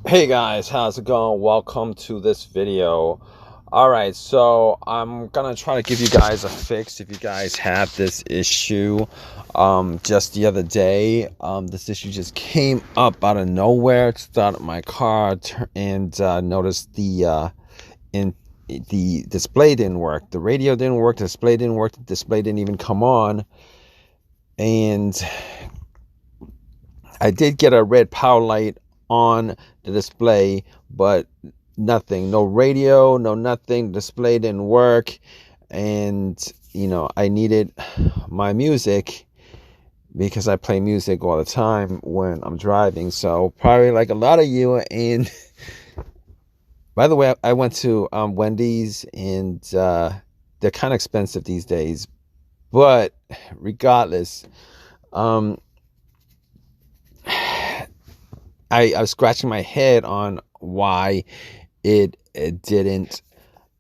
Hey guys, how's it going? Welcome to this video. All right, so I'm gonna try to give you guys a fix if you guys have this issue. Just the other day, this issue just came up out of nowhere. Started my car and noticed the display didn't work. The radio didn't work. The display didn't work. The display didn't even come on, and I did get a red power light on the display, but nothing, no radio, no nothing. The display didn't work, and I needed my music because I play music all the time when I'm driving. So probably like a lot of you. And by the way, I went to Wendy's, and they're kind of expensive these days, but regardless, um I was scratching my head on why it didn't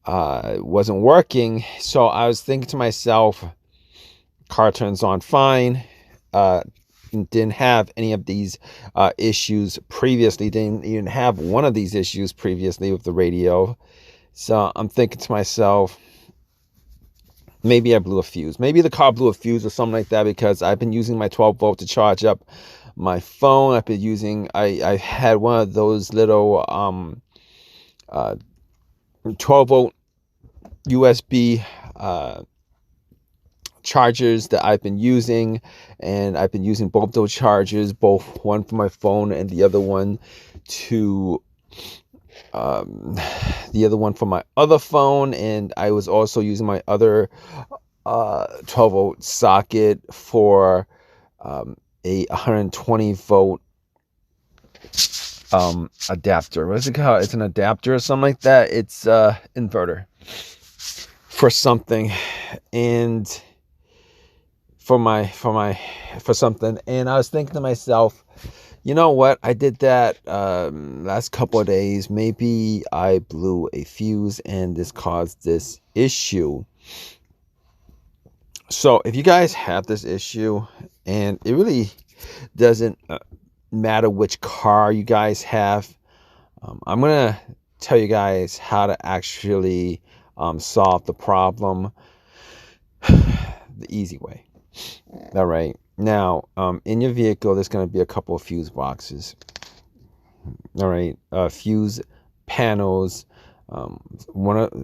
wasn't working. So I was thinking to myself, car turns on fine. Didn't have any of these issues previously. Didn't even have one of these issues previously with the radio. So I'm thinking to myself, maybe I blew a fuse. Maybe the car blew a fuse or something like that, because I've been using my 12 volt to charge up my phone. I've been using, I had one of those little 12 volt USB chargers that I've been using, and I've been using both those chargers, both one for my phone and the other one for my other phone. And I was also using my other 12 volt socket for a 120 volt adapter. What is it called? It's an adapter or something like that. It's inverter for something, and for something. And I was thinking to myself, you know what? I did that last couple of days. Maybe I blew a fuse and this caused this issue. So if you guys have this issue, and it really doesn't matter which car you guys have, I'm gonna tell you guys how to actually solve the problem the easy way. All right, now in your vehicle there's going to be a couple of fuse boxes. All right, fuse panels.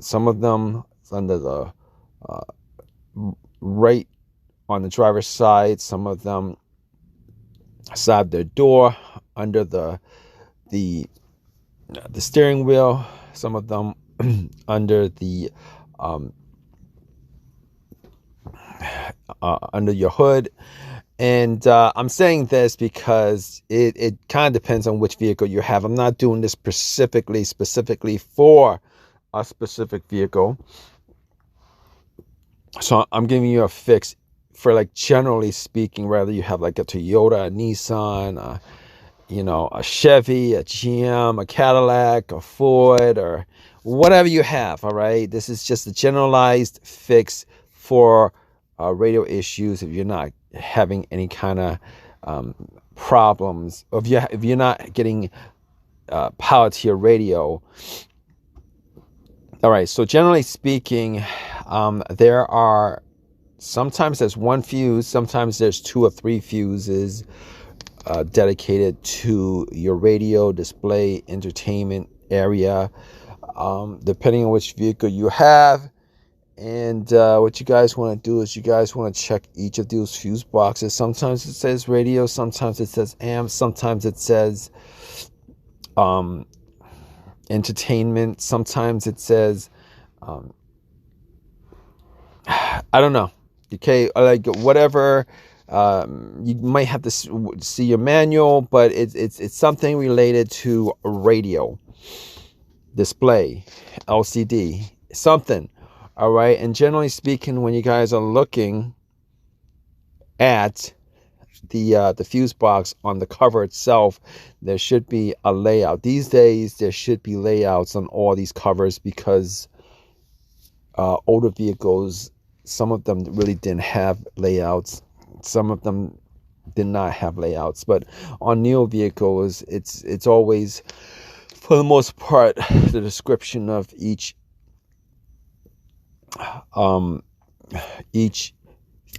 Some of them under the right on the driver's side, some of them side their door, under the steering wheel, some of them under the under your hood. And I'm saying this because it kind of depends on which vehicle you have. I'm not doing this specifically for a specific vehicle. So I'm giving you a fix for, like, generally speaking, whether you have like a Toyota, a Nissan, a Chevy, a GM, a Cadillac, a Ford, or whatever you have. All right, this is just a generalized fix for radio issues. If you're not having any kind of problems, if you're not getting power to your radio. All right, so generally speaking, there are, sometimes there's one fuse, sometimes there's 2 or 3 fuses dedicated to your radio display entertainment area, depending on which vehicle you have. And what you guys want to do is you guys want to check each of those fuse boxes. Sometimes it says radio, sometimes it says amp, sometimes it says entertainment, sometimes it says I don't know, okay, like whatever. You might have to see your manual, but it's something related to radio, display, LCD, something. All right, and generally speaking, when you guys are looking at the fuse box on the cover itself, there should be a layout. These days there should be layouts on all these covers, because older vehicles, some of them really didn't have layouts, some of them did not have layouts. But on newer vehicles, it's always for the most part, the description of each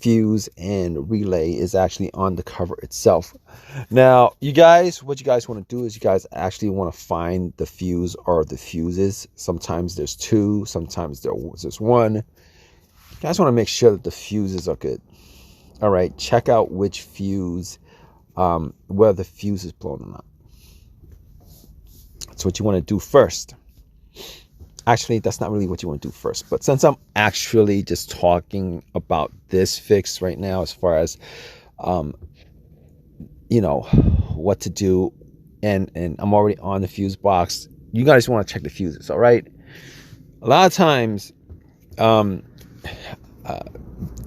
fuse and relay is actually on the cover itself. Now, what you guys want to do is you guys actually want to find the fuse or the fuses. Sometimes there's two, sometimes there's one. You guys want to make sure that the fuses are good. All right, check out which fuse, whether the fuse is blown or not. That's what you want to do first. Actually, that's not really what you want to do first. But since I'm actually just talking about this fix right now, as far as, you know, what to do, and I'm already on the fuse box, you guys want to check the fuses, all right? A lot of times, the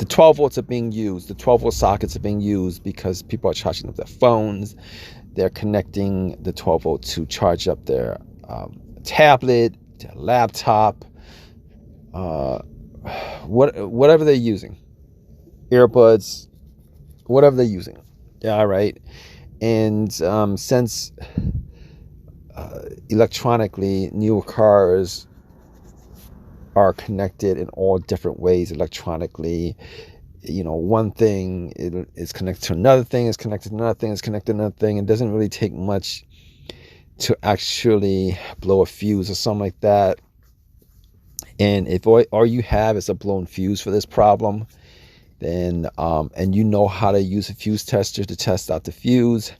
12 volts are being used. The 12 volt sockets are being used because people are charging up their phones. They're connecting the 12 volt to charge up their tablet, their laptop, whatever they're using, earbuds, whatever they're using. Yeah, all right. And since electronically, newer cars are connected in all different ways electronically. You know, one thing is connected to another thing, is connected to another thing, is connected to another thing. It doesn't really take much to actually blow a fuse or something like that. And if all you have is a blown fuse for this problem, then and you know how to use a fuse tester to test out the fuse,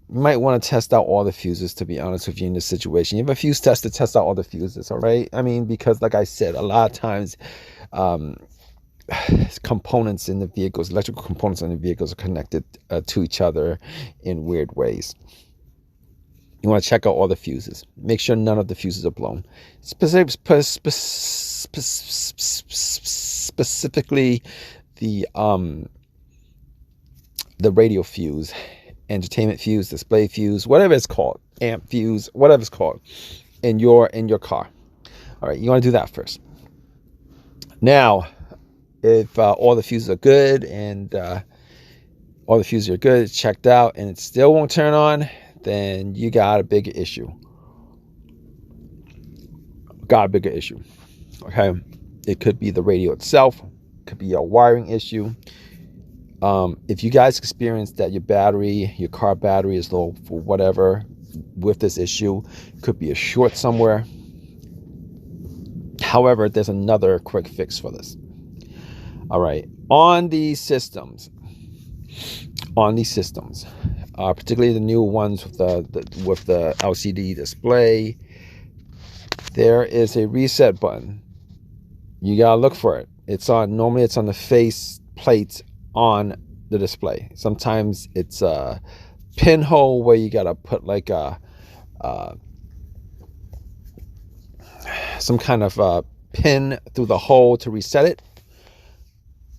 you might want to test out all the fuses, to be honest with you, in this situation. You have a fuse tester to test out all the fuses, all right? I mean, because like I said, a lot of times components in the vehicles, electrical components in the vehicles are connected to each other in weird ways. You want to check out all the fuses. Make sure none of the fuses are blown. Specifically, the radio fuse, entertainment fuse, display fuse, whatever it's called, amp fuse, whatever it's called, in your car. All right, you want to do that first. Now, if all the fuses are good and all the fuses are good, it's checked out, and it still won't turn on, then you got a bigger issue. Okay, it could be the radio itself, it could be a wiring issue. If you guys experience that your car battery is low for whatever with this issue, it could be a short somewhere. However, there's another quick fix for this. All right, on these systems, particularly the new ones with the LCD display, there is a reset button. You gotta look for it. Normally it's on the face plate on the display. Sometimes it's a pinhole where you gotta put like some kind of pin through the hole to reset it.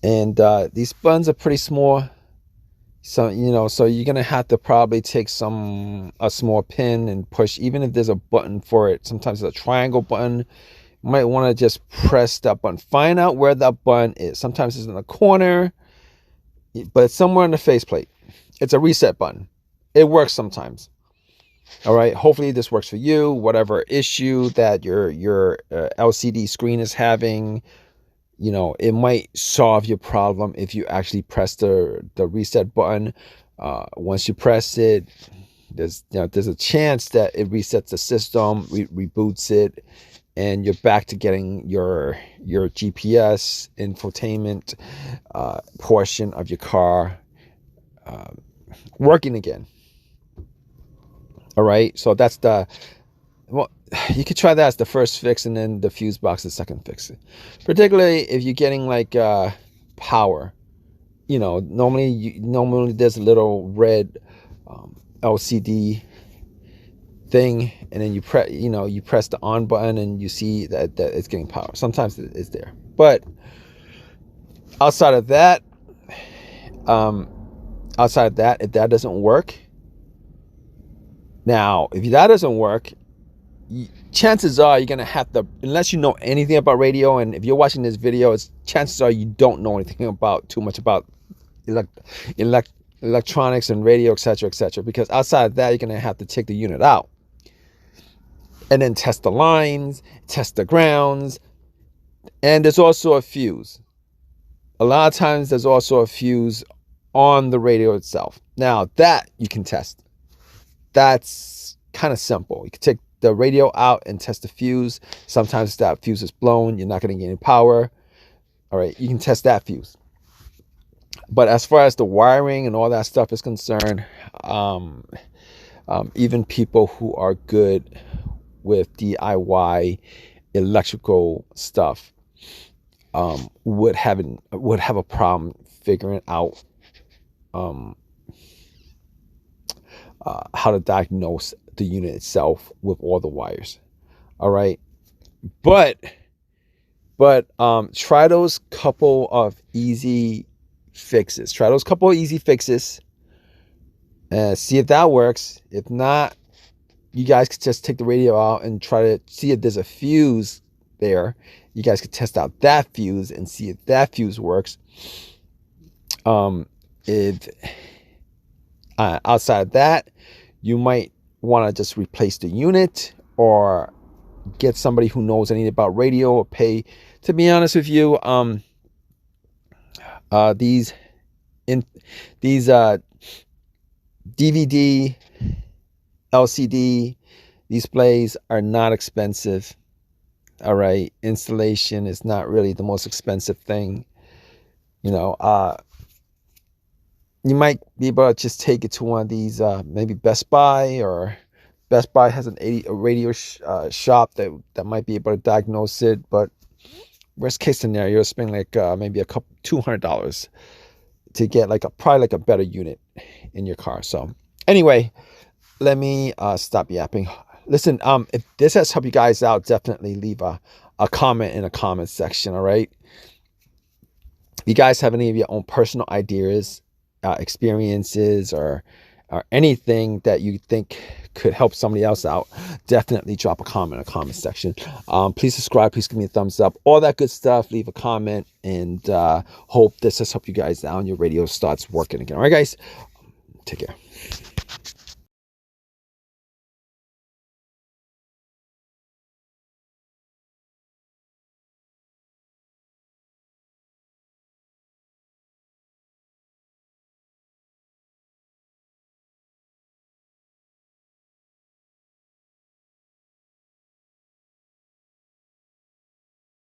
And these buttons are pretty small, so you're gonna have to probably take a small pin and push. Even if there's a button for it, sometimes it's a triangle button. You might want to just press that button. Find out where that button is. Sometimes it's in the corner, but it's somewhere on the faceplate. It's a reset button. It works sometimes. All right. Hopefully this works for you. Whatever issue that your LCD screen is having, it might solve your problem if you actually press the reset button. Once you press it, there's a chance that it resets the system, reboots it, and you're back to getting your GPS infotainment portion of your car working again. All right, so that's you could try that as the first fix, and then the fuse box the second fix. Particularly if you're getting like power. Normally there's a little red LCD thing, and then you press the on button and you see that it's getting power. Sometimes it's there, but outside of that, if that doesn't work, chances are you're gonna have to, unless you know anything about radio, and if you're watching this video, chances are you don't know anything too much about electronics and radio, etc., because outside of that, you're gonna have to take the unit out and then test the lines, test the grounds, and there's also a fuse. A lot of times there's also a fuse on the radio itself. Now that you can test. That's kind of simple. You can take the radio out and test the fuse. Sometimes that fuse is blown. You're not going to get any power. All right, you can test that fuse. But as far as the wiring and all that stuff is concerned, even people who are good with DIY electrical stuff would have a problem figuring out how to diagnose the unit itself with all the wires. All right, but try those couple of easy fixes. Try those couple of easy fixes and see if that works. If not, you guys could just take the radio out and try to see if there's a fuse there. You guys could test out that fuse and see if that fuse works. If outside of that, you might want to just replace the unit or get somebody who knows anything about radio, or pay. To be honest with you, these DVD, LCD displays are not expensive. All right, installation is not really the most expensive thing. You know, you might be able to just take it to one of these, maybe Best Buy, or Best Buy has a radio shop that might be able to diagnose it. But worst case scenario, you're spending like maybe $200 to get probably a better unit in your car. So anyway, let me stop yapping. Listen, if this has helped you guys out, definitely leave a comment in the comment section. All right. If you guys have any of your own personal ideas, experiences, or anything that you think could help somebody else out, definitely drop a comment in the comment section. Please subscribe, please give me a thumbs up, all that good stuff. Leave a comment, and hope this has helped you guys out and your radio starts working again. All right, guys, take care.